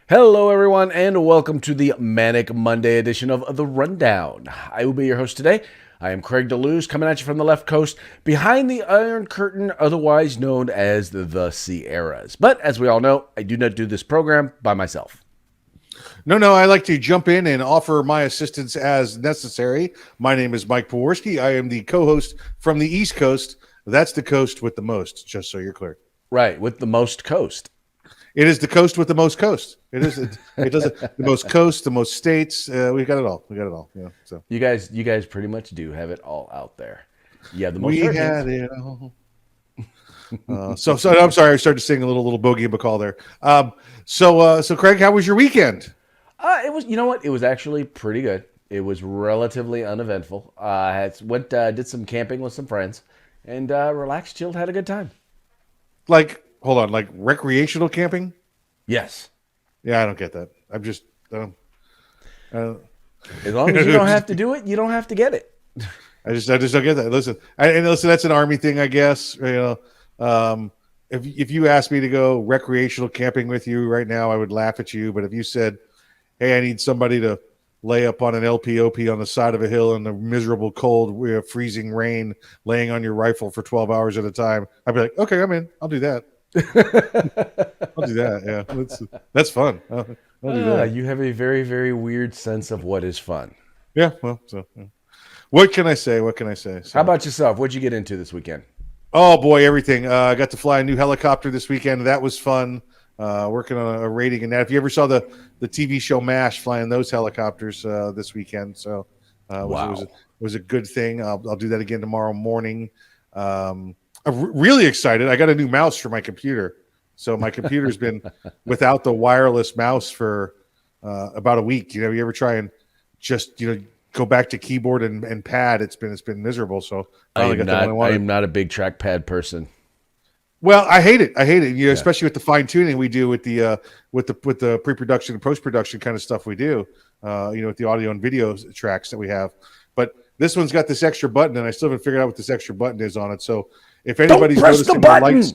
Hello, everyone, and welcome to the Manic Monday edition of The Rundown. I will be your host today. I am Craig DeLuz, coming at you from the left coast, behind the Iron Curtain, otherwise known as the Sierras. But as we all know, I do not do this program by myself. No, I like to jump in and offer my assistance as necessary. My name is Mike Poworski. I am the co-host from the East Coast. That's the coast with the most, just so you're clear. Right, with the most coast. It is the coast with the most coast. It is. It does it. The most coast, the most states. We got it all. We got it all. Yeah. So you guys pretty much do have it all out there. Yeah, the most. We had it all. So I'm sorry. I started to sing a little Bogey Bacall there. So Craig, how was your weekend? It was. You know what? It was actually pretty good. It was relatively uneventful. Did some camping with some friends, and relaxed, chilled, had a good time. Hold on, like recreational camping? Yes. Yeah, I don't get that. I'm just, as long as you don't have to do it, you don't have to get it. I just don't get that. Listen, that's an Army thing, I guess. If you asked me to go recreational camping with you right now, I would laugh at you. But if you said, "Hey, I need somebody to lay up on an LPOP on the side of a hill in the miserable cold, freezing rain, laying on your rifle for 12 hours at a time," I'd be like, "Okay, I'm in. I'll do that." I'll do that. Yeah, that's fun. I'll do that. You have a very, very weird sense of what is fun. Yeah. Well, what can I say? So, how about yourself? What'd you get into this weekend? Oh boy, everything. I got to fly a new helicopter this weekend. That was fun. Working on a rating in that. If you ever saw the TV show MASH, flying those helicopters this weekend, so was a good thing. I'll do that again tomorrow morning. I'm really excited. I got a new mouse for my computer. So my computer's been without the wireless mouse for about a week. You ever try and just go back to keyboard and pad? It's been miserable. So I am not a big trackpad person. Well, I hate it. Especially with the fine tuning we do with the pre-production and post-production kind of stuff we do. With the audio and video tracks that we have. But this one's got this extra button, and I still haven't figured out what this extra button is on it. So if anybody's noticing their lights,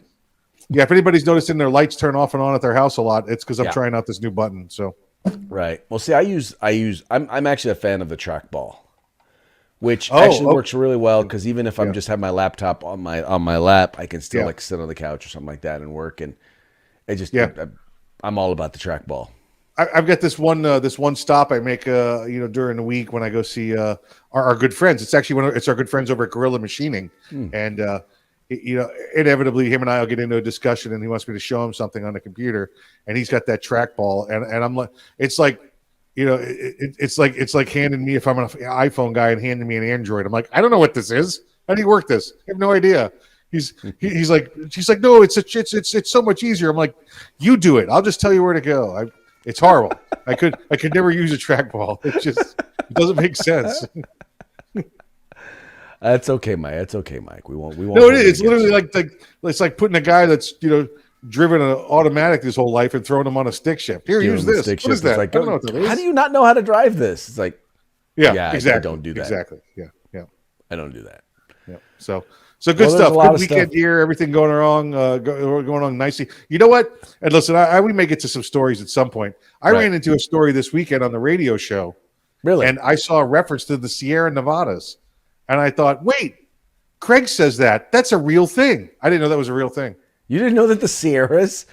if anybody's noticing their lights turn off and on at their house a lot, it's because I'm trying out this new button. So, right. Well, see, I'm actually a fan of the trackball, which actually works really well because even if I'm just have my laptop on my lap, I can still sit on the couch or something like that and work. And it just I'm all about the trackball. I've got this one stop I make during the week when I go see our good friends. It's actually it's our good friends over at Gorilla Machining, and inevitably him and I will get into a discussion, and he wants me to show him something on the computer, and he's got that trackball, and I'm like, it's like handing me, if I'm an iPhone guy, and handing me an Android. I'm like, I don't know what this is. How do you work this? I have no idea. She's like, no, it's so much easier. I'm like, you do it. I'll just tell you where to go. It's horrible. I could never use a trackball. It doesn't make sense. That's okay, Mike. That's okay, Mike. We won't. No, it is. It's literally it's like putting a guy that's driven an automatic his whole life and throwing him on a stick shift. Here, use this. What is that? Like, I don't know what that is. How do you not know how to drive this? It's like, exactly. I don't do that. Exactly. Yeah. I don't do that. Yeah. So good stuff. Good weekend here. Everything going along nicely. You know what? And listen, we may get to some stories at some point. I ran into a story this weekend on the radio show. Really? And I saw a reference to the Sierra Nevadas. And I thought, wait, Craig says that's a real thing. I didn't know that was a real thing. You didn't know that the Sierras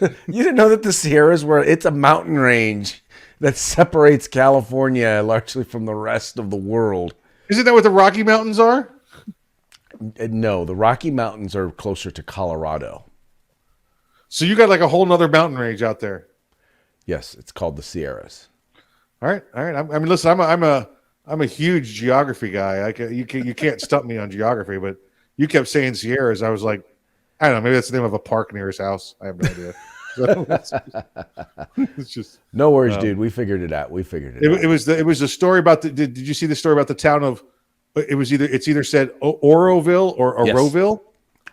it's a mountain range that separates California largely from the rest of the world. Isn't that what the Rocky Mountains are? No, the Rocky Mountains are closer to Colorado. So you got like a whole nother mountain range out there. Yes, it's called the Sierras. All right. I mean, listen, I'm a huge geography guy. You can't stump me on geography, but you kept saying Sierras. I was like, I don't know, maybe that's the name of a park near his house. I have no idea. It's just no worries, dude. We figured it out. It was a story about did you see the story about the town of? It's either said Oroville or Oroville.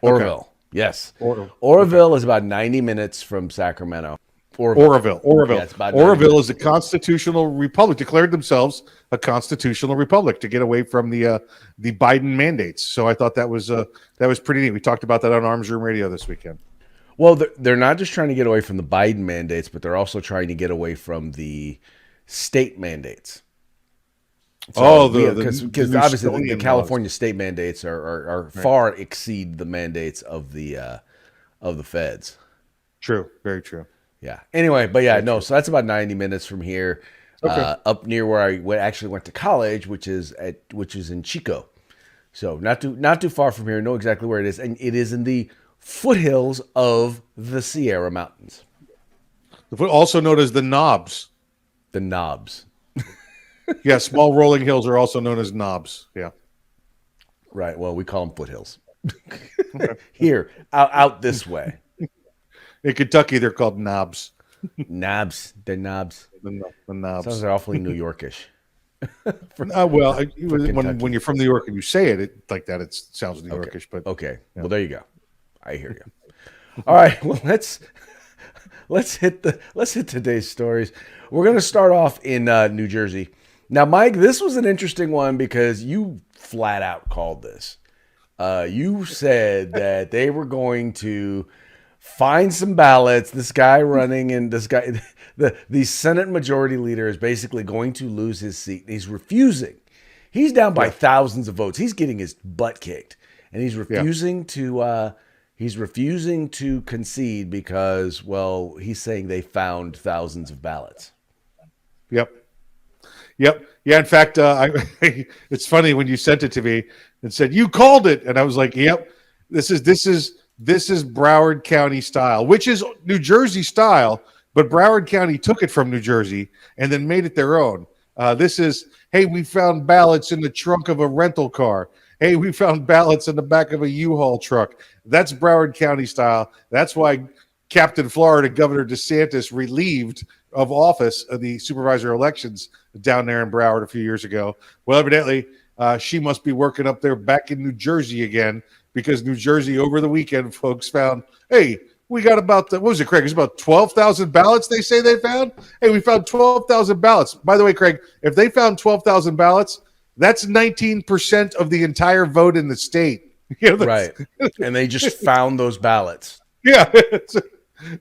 Oroville, okay. Yes. Oroville is about 90 minutes from Sacramento. Oroville. Yeah, Oroville is a constitutional republic. Declared themselves a constitutional republic to get away from the Biden mandates. So I thought that was pretty neat. We talked about that on Arms Room Radio this weekend. Well, they're not just trying to get away from the Biden mandates, but they're also trying to get away from the state mandates. So Oh, we the because obviously the Newsonian laws. California state mandates are Right. far exceed the mandates of the feds. True. Very true. Yeah. Anyway, but yeah, Very no. true. So that's about 90 minutes from here, Okay. up near where actually went to college, which is in Chico. So not too far from here. Know exactly where it is, and it is in the foothills of the Sierra Mountains, Also known as the knobs. the Knobs. Yeah, small rolling hills are also known as knobs. Yeah. Right. Well, we call them foothills. Here, out this way. In Kentucky, they're called knobs. Knobs. They're knobs. The knobs. Sounds awfully New Yorkish. Well, Kentucky. when you're from New York and you say it like that, it sounds New Yorkish. But Okay. Well, there you go. I hear you. All right. Well, let's hit today's stories. We're gonna start off in New Jersey. Now, Mike, this was an interesting one because you flat out called this. You said that they were going to find some ballots. This guy running and the Senate Majority Leader is basically going to lose his seat. He's refusing. He's down by thousands of votes. He's getting his butt kicked, and he's refusing to. He's refusing to concede because, well, he's saying they found thousands of ballots. Yep. Yep. Yeah. In fact, it's funny when you sent it to me and said you called it, and I was like, "Yep, this is Broward County style, which is New Jersey style, but Broward County took it from New Jersey and then made it their own. This is, hey, we found ballots in the trunk of a rental car. Hey, we found ballots in the back of a U-Haul truck. That's Broward County style. That's why Captain Florida Governor DeSantis relieved of office of the supervisor elections down there in Broward a few years ago. Well, evidently, she must be working up there back in New Jersey again, because New Jersey over the weekend, folks found, hey, we got about, what was it, Craig? It's about 12,000 ballots they say they found. Hey, we found 12,000 ballots. By the way, Craig, if they found 12,000 ballots, that's 19% of the entire vote in the state. Right. And they just found those ballots. Yeah. It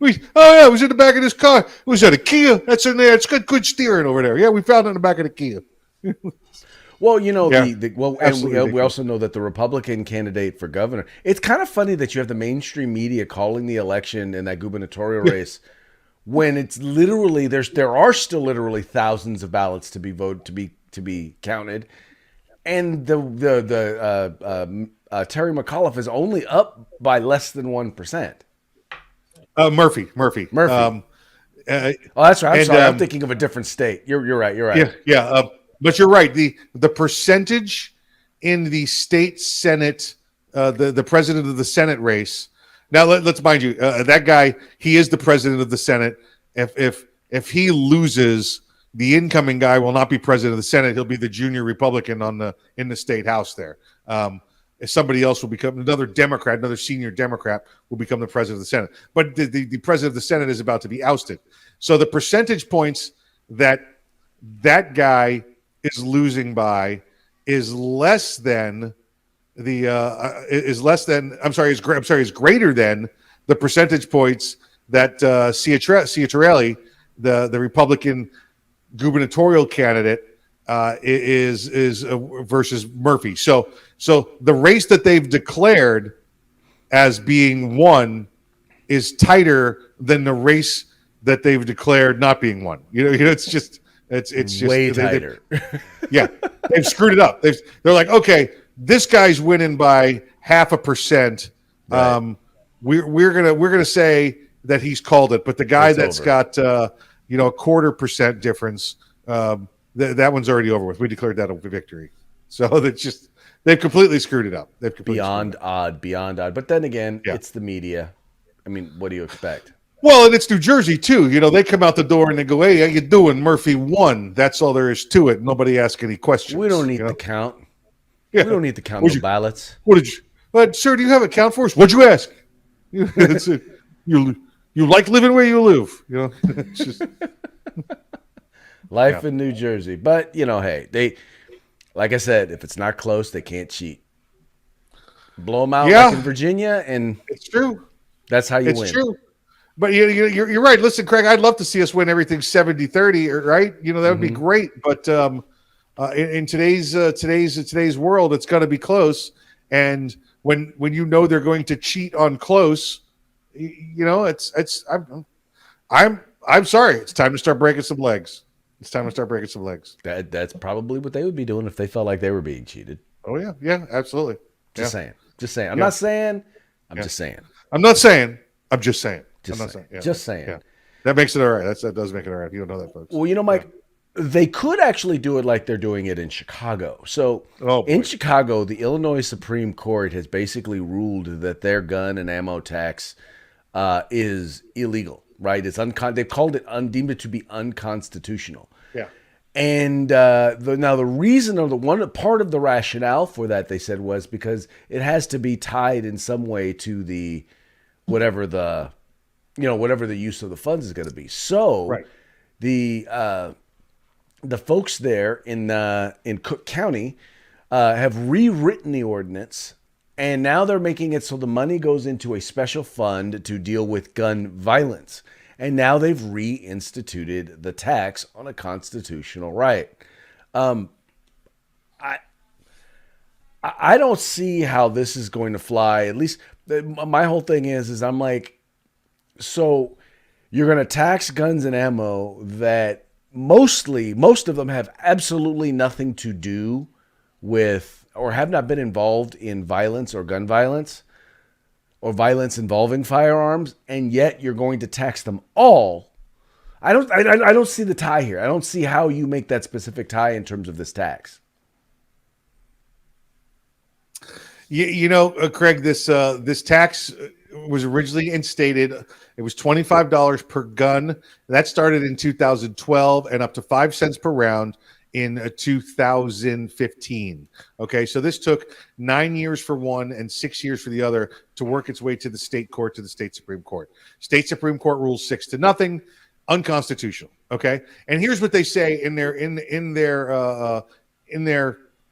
was in the back of this car. It was at a Kia. That's in there. It's got good steering over there. Yeah, we found it in the back of the Kia. Well, you know, Yeah, and we also know that the Republican candidate for governor, it's kind of funny that you have the mainstream media calling the election in that gubernatorial race when it's literally, there are still literally thousands of ballots to be voted, to be counted. And Terry McAuliffe is only up by less than 1%. Murphy. Oh, that's right. I'm sorry. I'm thinking of a different state. You're right. Yeah. But you're right. The percentage in the state Senate, the president of the Senate race. Now let's mind you, that guy, he is the president of the Senate. If he loses, the incoming guy will not be president of the Senate. He'll be the junior Republican in the state house there. If somebody else will become another Democrat, another senior Democrat will become the president of the Senate. But the president of the Senate is about to be ousted. So the percentage points that guy is losing by is less than is greater than the percentage points that Ciatarelli, the Republican gubernatorial candidate, is versus Murphy. So the race that they've declared as being won is tighter than the race that they've declared not being won. It's just way tighter. They've screwed it up. They're like, okay, this guy's winning by 0.5%. Right. We're gonna say that he's called it, but the guy that's got 0.25% difference, that one's already over with. We declared that a victory. So they've completely screwed it up. Beyond odd. But then again, it's the media. I mean, what do you expect? Well, and it's New Jersey too. They come out the door and they go, "Hey, how you doing? Murphy won." That's all there is to it. Nobody asks any questions. We don't need to count. Yeah. We don't need to count the ballots. What did you? But sir, do you have a count for us? What'd you ask? You like living where you live. It's just life in New Jersey. But hey, they, like I said, if it's not close, they can't cheat. Blow them out like in Virginia, and it's true. That's how you It's win. true. But you're right. Listen, Craig, I'd love to see us win everything 70-30, right? That would be great. But in today's world, it's going to be close. And when they're going to cheat on close, it's I'm sorry. It's time to start breaking some legs. It's time to start breaking some legs. That's probably what they would be doing if they felt like they were being cheated. Oh yeah, yeah, absolutely. Just saying. Just saying. I'm not saying. I'm just saying. I'm not saying. I'm just saying. Just I'm saying. not saying. Just saying. Yeah. That makes it all right. That does make it all right. You don't know that, folks. Well, Mike, they could actually do it like they're doing it in Chicago. So in Chicago, the Illinois Supreme Court has basically ruled that their gun and ammo tax is illegal. Right? It's they've called it deemed it to be unconstitutional. Yeah. And the reason, or the one part of the rationale for that, they said, was because it has to be tied in some way to the whatever the use of the funds is going to be. So the folks there in Cook County have rewritten the ordinance, and now they're making it so the money goes into a special fund to deal with gun violence. And now they've reinstituted the tax on a constitutional right. I don't see how this is going to fly. At least my whole thing is I'm like, so you're going to tax guns and ammo that most of them have absolutely nothing to do with, or have not been involved in violence or gun violence, or violence involving firearms, and yet you're going to tax them all. I don't see the tie here. I don't see how you make that specific tie in terms of this tax. Craig, this tax was originally instated. It was $25 per gun. That started in 2012 and up to 5 cents per round in 2015. Okay, so this took 9 years for one and 6 years for the other to work its way to the state court, to the state Supreme Court. State Supreme Court rules 6-0, unconstitutional. Okay, and here's what they say in their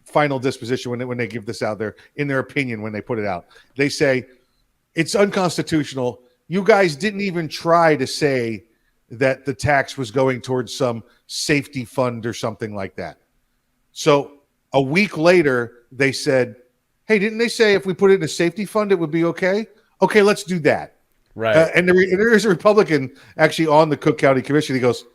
final disposition when they give this out there, in their opinion when they put it out. They say it's unconstitutional. You guys didn't even try to say that the tax was going towards some safety fund or something like that. So a week later, they said, hey, didn't they say if we put it in a safety fund, it would be okay? Okay, let's do that. Right. And there is a Republican actually on the Cook County Commission. He goes,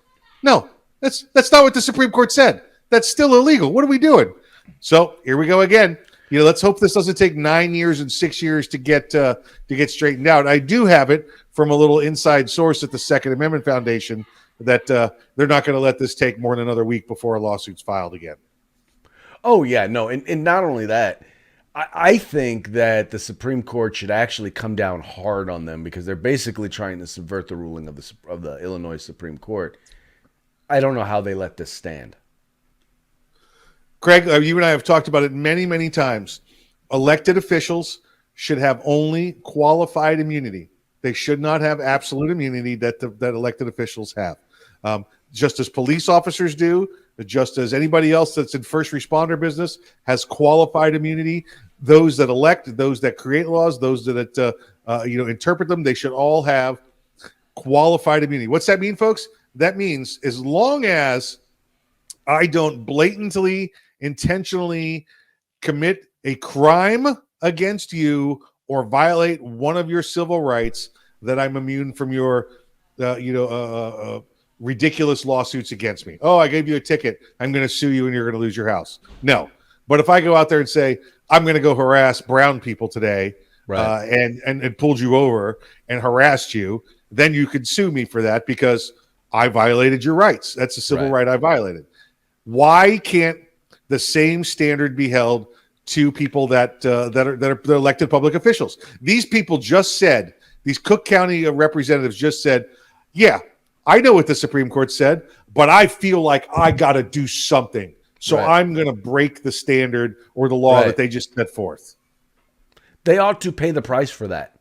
no, that's not what the Supreme Court said. That's still illegal. What are we doing? So here we go again. Let's hope this doesn't take 9 years and 6 years to get straightened out. I do have it from a little inside source at the Second Amendment Foundation that they're not going to let this take more than another week before a lawsuit's filed again. Oh yeah, no, and not only that, I think that the Supreme Court should actually come down hard on them because they're basically trying to subvert the ruling of the Illinois Supreme Court. I don't know how they let this stand. Craig, you and I have talked about it many, many times. Elected officials should have only qualified immunity. They should not have absolute immunity that elected officials have. Just as police officers do, just as anybody else that's in first responder business has qualified immunity. Those that elect, those that create laws, those that interpret them, they should all have qualified immunity. What's that mean, folks? That means as long as I don't blatantly, intentionally commit a crime against you or violate one of your civil rights, that I'm immune from your, ridiculous lawsuits against me. Oh, I gave you a ticket. I'm going to sue you and you're going to lose your house. No. But if I go out there and say, I'm going to go harass brown people today, right, and pulled you over and harassed you, then you could sue me for that because I violated your rights. That's a civil right I violated. Why can't the same standard be held to people that are elected public officials? These people just said, these Cook County representatives just said, yeah, I know what the Supreme Court said, but I feel like I got to do something. So I'm going to break the standard or the law that they just set forth. They ought to pay the price for that.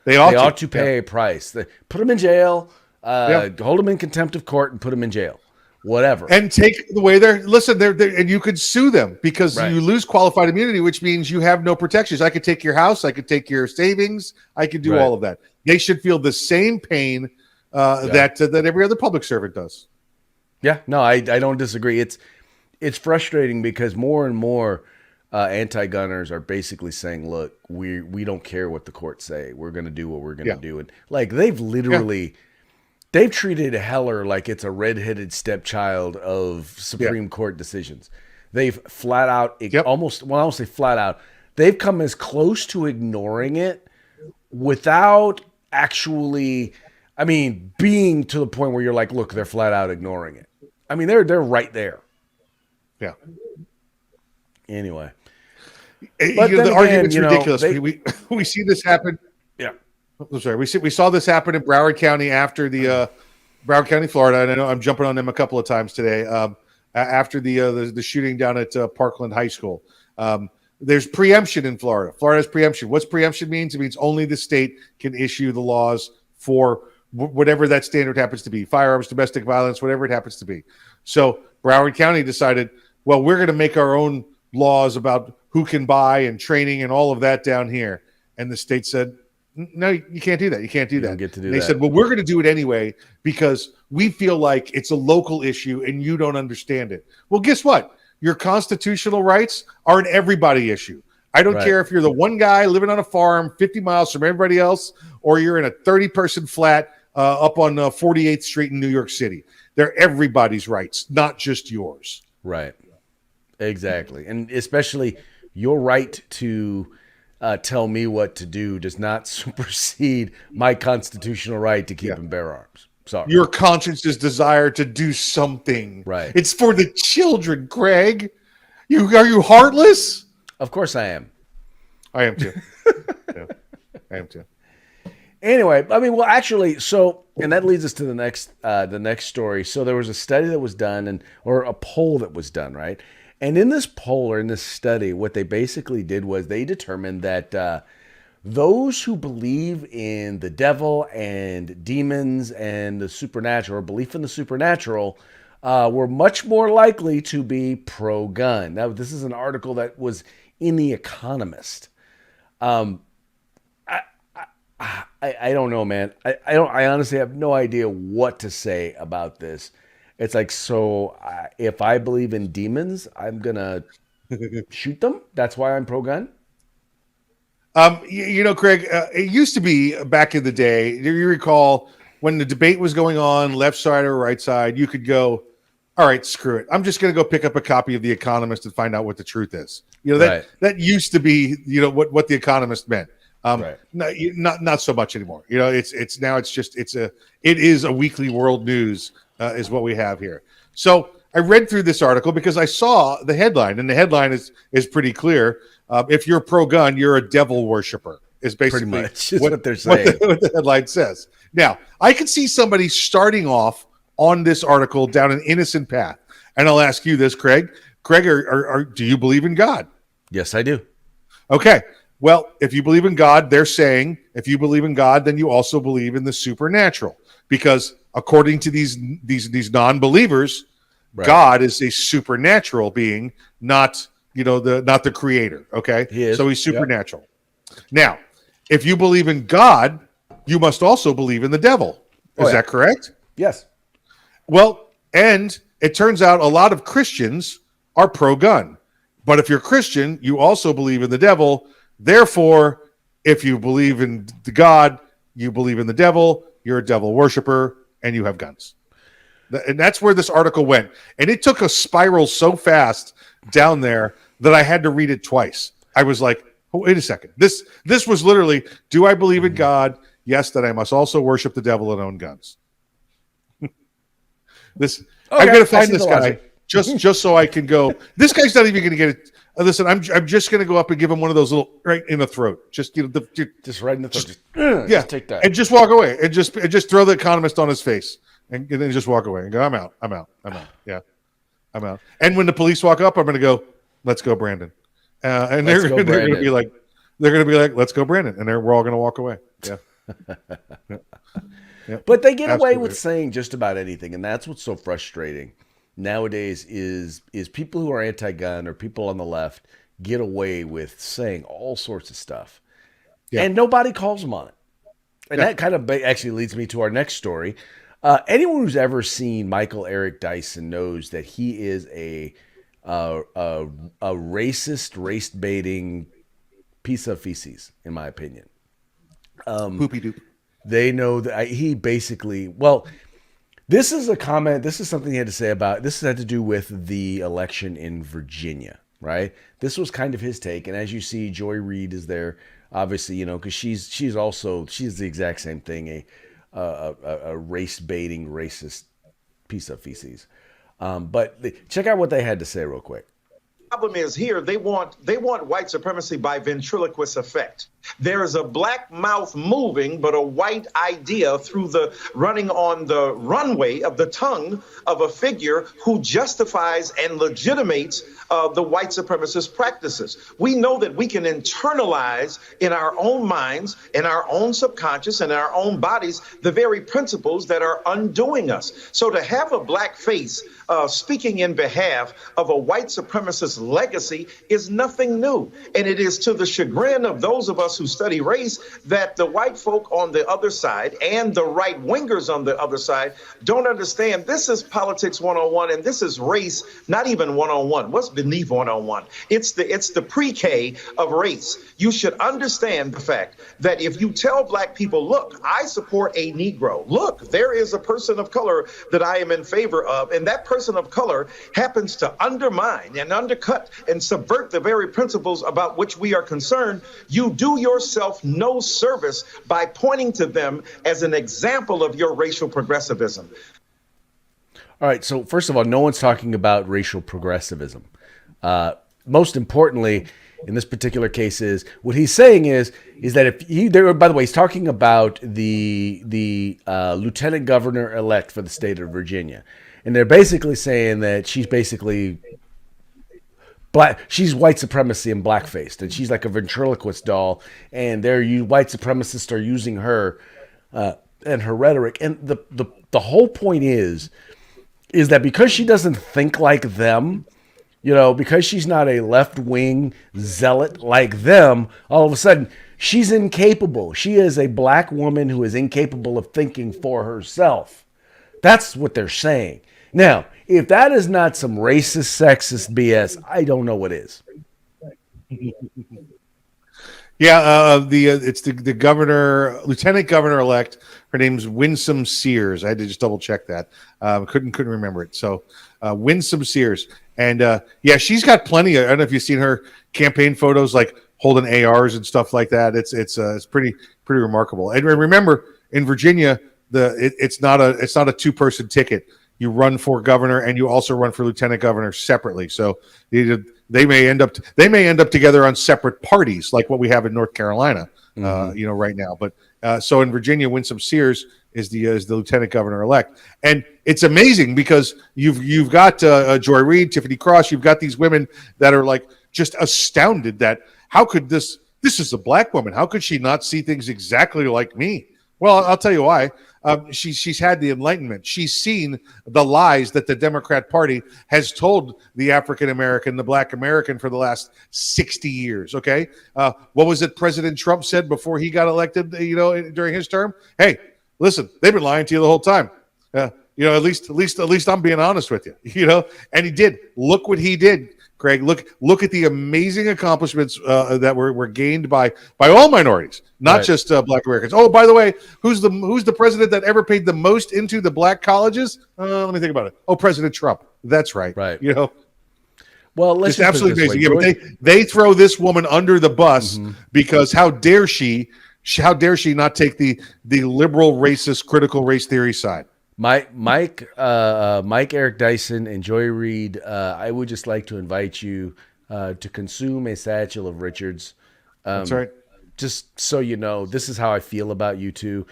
They ought to pay a price. Put them in jail, hold them in contempt of court, and put them in jail. whatever. And take away their listen. And you could sue them because Right. you lose qualified immunity, which means you have no protections. I could take your house, I could take your savings, I could do Right. all of that. They should feel the same pain that every other public servant does. Yeah, no, I don't disagree. It's frustrating because more and more anti-gunners are basically saying, "Look, we don't care what the courts say. We're going to do what we're going to do." And like they've literally they've treated Heller like it's a redheaded stepchild of Supreme Court decisions. They've flat out almost well, I won't say flat out. They've come as close to ignoring it without actually, I mean, being to the point where you're like, look, they're flat out ignoring it. I mean, they're right there. Yeah. Anyway, but the argument's ridiculous. We see this happen. Yeah. I'm sorry. We saw this happen in Broward County after the Broward County, Florida. And I know I'm jumping on them a couple of times today. After the shooting down at Parkland High School. There's preemption in Florida. Florida has preemption. What's preemption means? It means only the state can issue the laws for whatever that standard happens to be, firearms, domestic violence, whatever it happens to be. So Broward County decided, well, we're going to make our own laws about who can buy and training and all of that down here. And the state said, no, you can't do that. You can't do that. Don't get to do they that. said, well, we're going to do it anyway because we feel like it's a local issue and you don't understand it. Well, guess what? Your constitutional rights are an everybody issue. I don't care if you're the one guy living on a farm 50 miles from everybody else, or you're in a 30-person flat up on 48th Street in New York City. They're everybody's rights, not just yours. Right. Exactly. And especially your right to tell me what to do does not supersede my constitutional right to keep and bear arms. Sorry. Your conscience's desire to do something. Right. It's for the children, Craig. Are you heartless? Of course I am. I am too. I am too. Anyway, I mean, well, actually, and that leads us to the next story. So there was a study that was done, or a poll that was done, right? And in this poll or in this study, what they basically did was they determined that those who believe in the devil and demons and the supernatural, or belief in the supernatural, were much more likely to be pro-gun. Now, this is an article that was in The Economist. I don't know, man. I honestly have no idea what to say about this. It's like, if I believe in demons, I'm gonna shoot them. That's why I'm pro-gun. Craig, it used to be back in the day. Do you recall when the debate was going on, left side or right side? You could go, all right, screw it. I'm just going to go pick up a copy of The Economist and find out what the truth is. That used to be, what The Economist meant. Not so much anymore. It is a weekly world news is what we have here. So I read through this article because I saw the headline, and the headline is pretty clear. If you're pro-gun, you're a devil worshiper. Is basically pretty much what they're saying. What the headline says. Now, I could see somebody starting off on this article down an innocent path, and I'll ask you this, Craig. Craig, do you believe in God? Yes, I do. Okay. Well, if you believe in God, they're saying if you believe in God, then you also believe in the supernatural, because according to these non-believers, God is a supernatural being, not the creator. Okay, he is. So he's supernatural. Yep. Now, if you believe in God, you must also believe in the devil. Is that correct? Yes. Well, and it turns out a lot of Christians are pro-gun, but if you're Christian, you also believe in the devil. Therefore, if you believe in God, you believe in the devil, you're a devil worshiper, and you have guns. And that's where this article went. And it took a spiral so fast down there that I had to read it twice. I was like, oh, wait a second. This was literally, do I believe in God? Yes, then I must also worship the devil and own guns. I'm going to find this guy just so I can go. This guy's not even going to get it. Listen, I'm just going to go up and give him one of those little right in the throat. Just just right in the throat. Just take that and just walk away and just throw the Economist on his face and then just walk away and go, I'm out. Yeah, I'm out. And when the police walk up, I'm going to go, let's go, Brandon. And they're going to be like, let's go, Brandon. And we're all going to walk away. Yeah. But they get away with saying just about anything, and that's what's so frustrating. nowadays is people who are anti-gun or people on the left get away with saying all sorts of stuff, Yeah. and nobody calls them on it. And Yeah. that kind of actually leads me to our next story. Anyone who's ever seen Michael Eric Dyson knows that he is a racist, race baiting piece of feces, in my opinion. Poopy doop. They know that he basically, well, this is a comment. This is something he had to say about. This had to do with the election in Virginia, right? This was kind of his take, and as you see, Joy Reid is there, obviously, because she's the exact same thing, a race baiting racist piece of feces. But check out what they had to say real quick. Problem is here they want white supremacy by ventriloquist effect. There is a black mouth moving, but a white idea through the running on the runway of the tongue of a figure who justifies and legitimates the white supremacist practices. We know that we can internalize in our own minds, in our own subconscious, and in our own bodies, the very principles that are undoing us. So to have a black face speaking in behalf of a white supremacist legacy is nothing new. And it is to the chagrin of those of us who study race that the white folk on the other side and the right wingers on the other side don't understand this is politics 101 and this is race, not even 101. What's beneath 101? It's the pre-K of race. You should understand the fact that if you tell black people, look, I support a Negro. Look, there is a person of color that I am in favor of, and that person of color happens to undermine and undercut and subvert the very principles about which we are concerned, you do yourself no service by pointing to them as an example of your racial progressivism. All right, so first of all, no one's talking about racial progressivism. Most importantly, in this particular case, is what he's saying is that if he, there, by the way, he's talking about the lieutenant governor elect for the state of Virginia, and they're basically saying that she's basically black. She's white supremacy and blackfaced, and she's like a ventriloquist doll, and white supremacists are using her and her rhetoric, and the whole point is that because she doesn't think like them, because she's not a left-wing zealot like them, all of a sudden she's incapable. She is a black woman who is incapable of thinking for herself. That's what they're saying. Now, if that is not some racist, sexist BS, I don't know what is. Yeah, it's the governor, lieutenant governor elect. Her name's Winsome Sears. I had to just double check that. Couldn't remember it. So Winsome Sears, and yeah, she's got plenty. I don't know if you've seen her campaign photos, like holding ARs and stuff like that. It's pretty remarkable. And remember, in Virginia, it's not a 2-person ticket. You run for governor and you also run for lieutenant governor separately. So they may end up together on separate parties, like what we have in North Carolina, right now. But so in Virginia, Winsome Sears is the lieutenant governor elect, and it's amazing because you've got Joy Reid, Tiffany Cross. You've got these women that are like just astounded that how could this is a black woman? How could she not see things exactly like me? Well, I'll tell you why. She's had the Enlightenment. She's seen the lies that the Democrat Party has told the African American, the Black American, for the last 60 years. Okay, what was it President Trump said before he got elected? During his term, hey, listen, they've been lying to you the whole time. At least I'm being honest with you. And he did. Look what he did. Craig, look at the amazing accomplishments that were gained by all minorities, not just Black Americans. Oh, by the way, who's the president that ever paid the most into the black colleges? Let me think about it. Oh, President Trump. That's right. Right. Well, let's just absolutely amazing. Yeah, but they throw this woman under the bus because how dare she not take the liberal, racist, critical race theory side? Mike Eric Dyson and Joy Reid, I would just like to invite you to consume a satchel of Richards. That's right. Just so you know, this is how I feel about you two.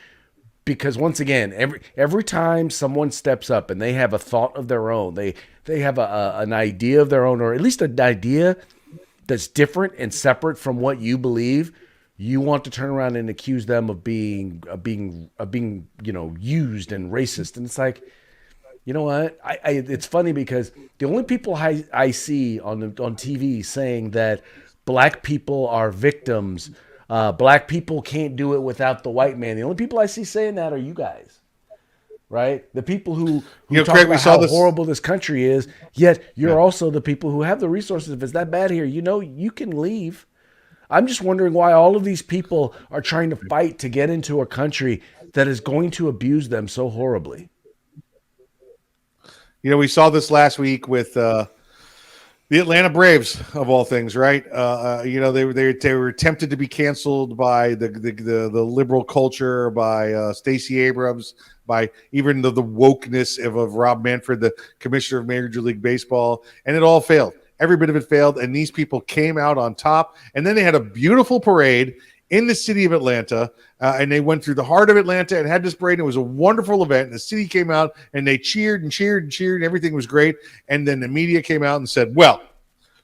Because once again, every time someone steps up and they have a thought of their own, they have an idea of their own, or at least an idea that's different and separate from what you believe, you want to turn around and accuse them of being used and racist. And it's like, You know what? It's funny because the only people I see on TV saying that black people are victims, black people can't do it without the white man. The only people I see saying that are you guys, right? The people who talk Craig, we about saw how this. horrible this country is, yet you're Yeah. also the people who have the resources. If it's that bad here, you can leave. I'm just wondering why all of these people are trying to fight to get into a country that is going to abuse them so horribly. We saw this last week with the Atlanta Braves, of all things, right? They were tempted to be canceled by the liberal culture, by Stacey Abrams, by even the wokeness of Rob Manfred, the commissioner of Major League Baseball, and it all failed. Every bit of it failed, and these people came out on top. And then they had a beautiful parade in the city of Atlanta, and they went through the heart of Atlanta and had this parade. And it was a wonderful event. And the city came out, and they cheered and cheered and cheered, and everything was great. And then the media came out and said, well,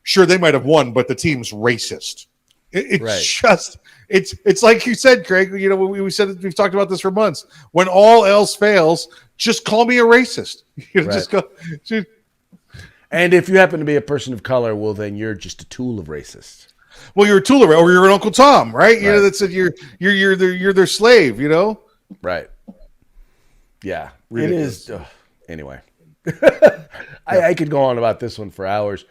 sure, they might have won, but the team's racist. It's like you said, Craig. We said we've talked about this for months. When all else fails, just call me a racist. Just go. And if you happen to be a person of color, well, then you're just a tool of racists. Well, you're a tool of, or you're an Uncle Tom, right? That said you're their slave. Right. Yeah, Ridiculous. it is. Anyway, I could go on about this one for hours,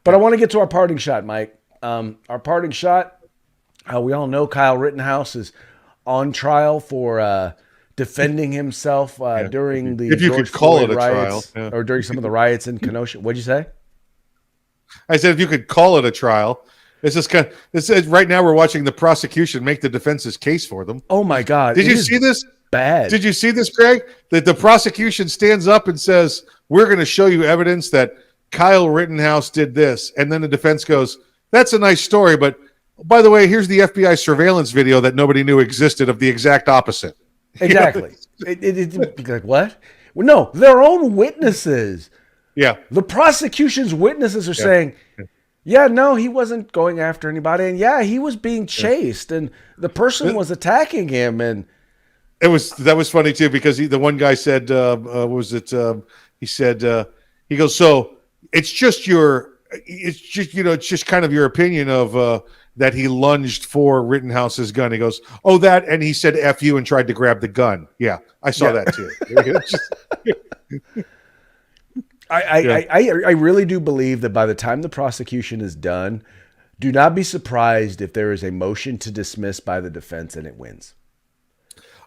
but I want to get to our parting shot, Mike. Our parting shot. We all know Kyle Rittenhouse is on trial for defending himself during the if you George could call Floyd it a riots, trial, or during some of the riots in Kenosha. What'd you say? I said if you could call it a trial. It's just kind of, this is, right now we're watching the prosecution make the defense's case for them. Oh my God! Did you see this? Bad. Did you see this, Craig? That the prosecution stands up and says, "We're going to show you evidence that Kyle Rittenhouse did this," and then the defense goes, "That's a nice story, but by the way, here's the FBI surveillance video that nobody knew existed of the exact opposite." Exactly. Like what? Well, no, their own witnesses. Yeah. The prosecution's witnesses are saying, yeah, no, he wasn't going after anybody, and yeah, he was being chased, and the person was attacking him, and that was funny too, because the one guy said, he said, he goes, so it's just kind of your opinion of that he lunged for Rittenhouse's gun. He goes, oh, that, and he said F you and tried to grab the gun. Yeah, I saw that too. I really do believe that by the time the prosecution is done, do not be surprised if there is a motion to dismiss by the defense and it wins.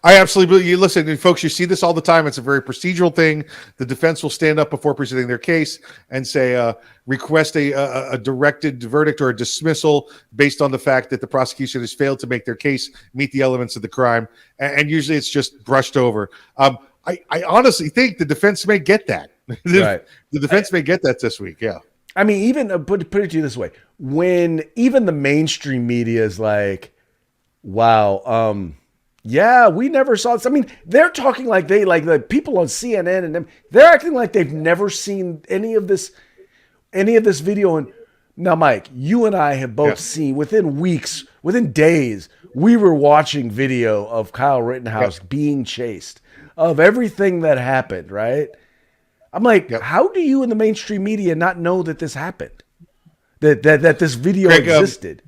I absolutely believe you. Listen, folks, you see this all the time. It's a very procedural thing. The defense will stand up before presenting their case and say, request a directed verdict or a dismissal based on the fact that the prosecution has failed to make their case meet the elements of the crime. And usually it's just brushed over. I honestly think the defense may get that. The defense may get that this week. Yeah. I mean, even put it to you this way: when even the mainstream media is like, "Wow, yeah, we never saw this." I mean, they're talking like the people on CNN and them. They're acting like they've never seen any of this video. And now, Mike, you and I have both seen within weeks, within days, we were watching video of Kyle Rittenhouse being chased, of everything that happened, right? I'm like, how do you in the mainstream media not know that this happened? That this video existed?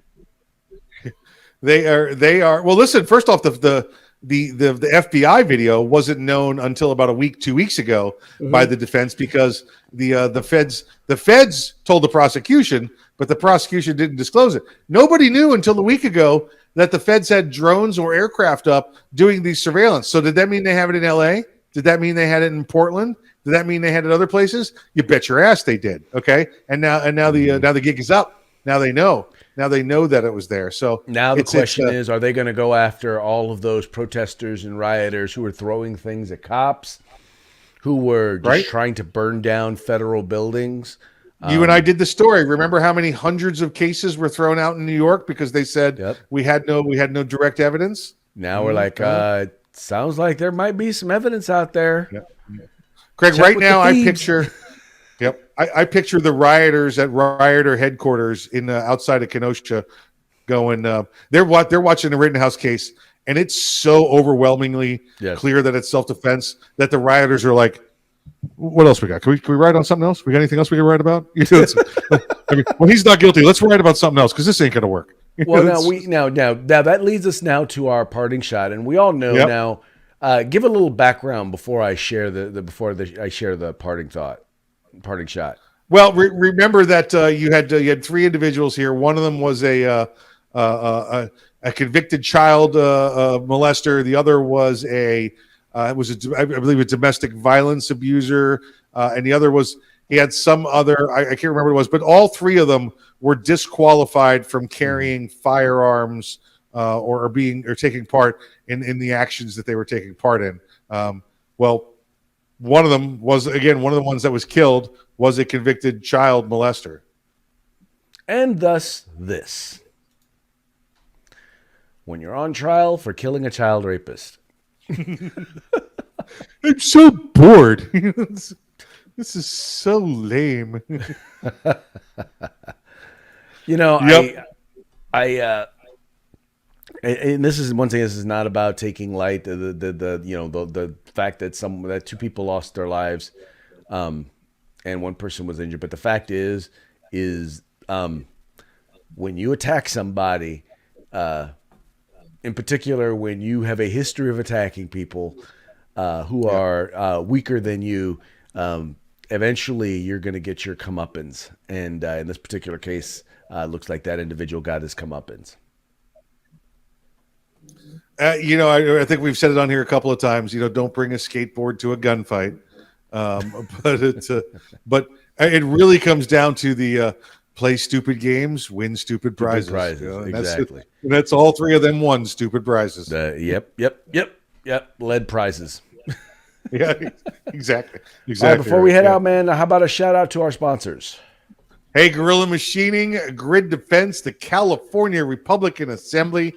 They are. Well, listen. First off, the FBI video wasn't known until about a week, 2 weeks ago by the defense, because the feds told the prosecution, but the prosecution didn't disclose it. Nobody knew until a week ago that the feds had drones or aircraft up doing these surveillance. So did that mean they have it in LA? Did that mean they had it in Portland? Did that mean they had it other places? You bet your ass they did. Okay, and now the gig is up. Now they know. Now they know that it was there. So now the question is, are they going to go after all of those protesters and rioters who were throwing things at cops, who were just trying to burn down federal buildings? You and I did the story. Remember how many hundreds of cases were thrown out in New York because they said we had no direct evidence? Now we're like, sounds like there might be some evidence out there. Yep. Craig, right now I picture I picture the rioters at rioter headquarters in outside of Kenosha going, they're watching the Rittenhouse case, and it's so overwhelmingly clear that it's self-defense that the rioters are like, What else we got? Can we write on something else? We got anything else we can write about? Well, he's not guilty. Let's write about something else because this ain't going to work. Well, now that leads us now to our parting shot, and we all know now. Give a little background before I share I share the parting shot. Well, remember that you had three individuals here. One of them was a convicted child molester. The other was I believe a domestic violence abuser, and the other was he had some other I can't remember what it was, but all three of them were disqualified from carrying firearms or taking part in the actions that they were taking part in. Well, one of them was one of the ones that was killed was a convicted child molester, and thus this. When you're on trial for killing a child rapist. I'm so bored. This is so lame. And this is one thing. This is not about taking light the fact that two people lost their lives, and one person was injured. But the fact is when you attack somebody, in particular, when you have a history of attacking people who are weaker than you, eventually you're going to get your comeuppance. And in this particular case, looks like that individual got his comeuppance. I think we've said it on here a couple of times. Don't bring a skateboard to a gunfight. But it really comes down to the play stupid games, win stupid prizes. Exactly. That's all three of them won stupid prizes. Yep. Lead prizes. Yeah, exactly. All right, before we head out, man, how about a shout out to our sponsors? Hey, Guerrilla Machining, Grid Defense, the California Republican Assembly.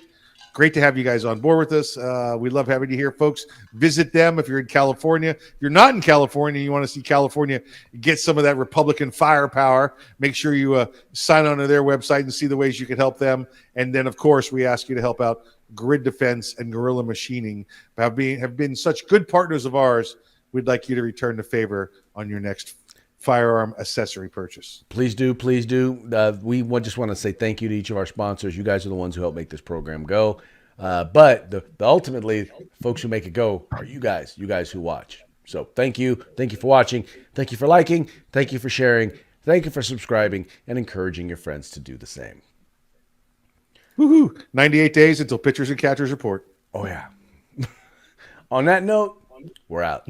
Great to have you guys on board with us. We love having you here, folks. Visit them if you're in California. If you're not in California, you want to see California get some of that Republican firepower, make sure you sign on to their website and see the ways you can help them. And then, of course, we ask you to help out Grid Defense and Guerrilla Machining. Have been such good partners of ours. We'd like you to return the favor on your next firearm accessory purchase. Please do. We just want to say thank you to each of our sponsors. You guys are the ones who help make this program go. But the ultimately, folks who make it go are you guys who watch. So thank you for watching. Thank you for liking. Thank you for sharing. Thank you for subscribing and encouraging your friends to do the same. Woohoo! 98 days until pitchers and catchers report. Oh yeah. On that note, we're out.